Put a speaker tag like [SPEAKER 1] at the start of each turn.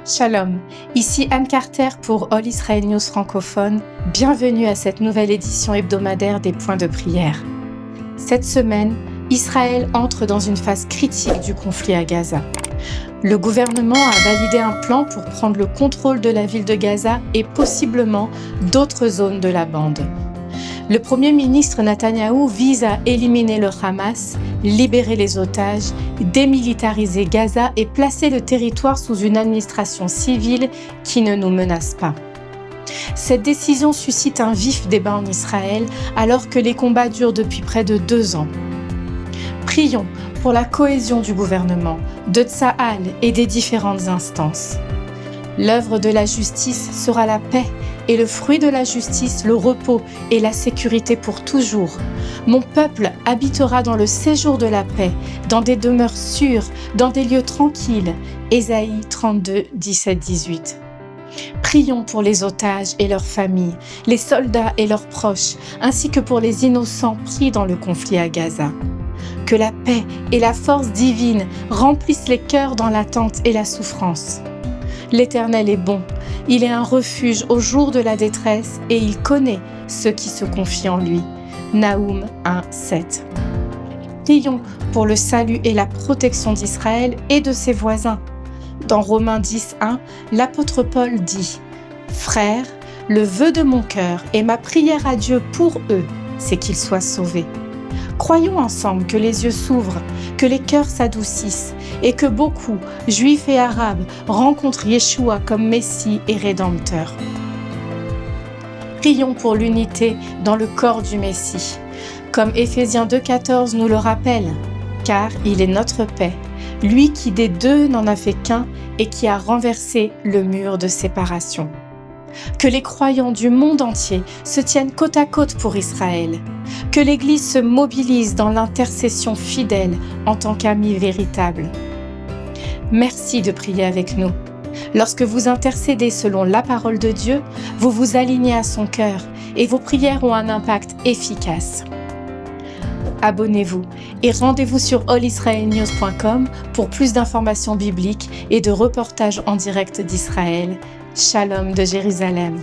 [SPEAKER 1] Shalom, ici Anne Carter pour All Israel News francophone. Bienvenue à cette nouvelle édition hebdomadaire des points de prière. Cette semaine, Israël entre dans une phase critique du conflit à Gaza. Le gouvernement a validé un plan pour prendre le contrôle de la ville de Gaza et possiblement d'autres zones de la bande. Le Premier ministre Netanyahou vise à éliminer le Hamas, libérer les otages, démilitariser Gaza et placer le territoire sous une administration civile qui ne nous menace pas. Cette décision suscite un vif débat en Israël alors que les combats durent depuis près de 2 ans. Prions pour la cohésion du gouvernement, de Tsahal et des différentes instances. L'œuvre de la justice sera la paix et le fruit de la justice, le repos et la sécurité pour toujours. Mon peuple habitera dans le séjour de la paix, dans des demeures sûres, dans des lieux tranquilles. Ésaïe 32, 17-18. Prions pour les otages et leurs familles, les soldats et leurs proches, ainsi que pour les innocents pris dans le conflit à Gaza. Que la paix et la force divine remplissent les cœurs dans l'attente et la souffrance. L'Éternel est bon, il est un refuge au jour de la détresse et il connaît ceux qui se confient en lui. Naoum 1, 7. Prions pour le salut et la protection d'Israël et de ses voisins. Dans Romains 10, 1, l'apôtre Paul dit « Frères, le vœu de mon cœur et ma prière à Dieu pour eux, c'est qu'ils soient sauvés. » Croyons ensemble que les yeux s'ouvrent, que les cœurs s'adoucissent et que beaucoup, juifs et arabes, rencontrent Yeshua comme Messie et Rédempteur. Prions pour l'unité dans le corps du Messie, comme Éphésiens 2,14 nous le rappelle, car il est notre paix, lui qui des deux n'en a fait qu'un et qui a renversé le mur de séparation. Que les croyants du monde entier se tiennent côte à côte pour Israël. Que l'Église se mobilise dans l'intercession fidèle en tant qu'amie véritable. Merci de prier avec nous. Lorsque vous intercédez selon la parole de Dieu, vous vous alignez à son cœur et vos prières ont un impact efficace. Abonnez-vous et rendez-vous sur allisraelnews.com pour plus d'informations bibliques et de reportages en direct d'Israël. Shalom de Jérusalem.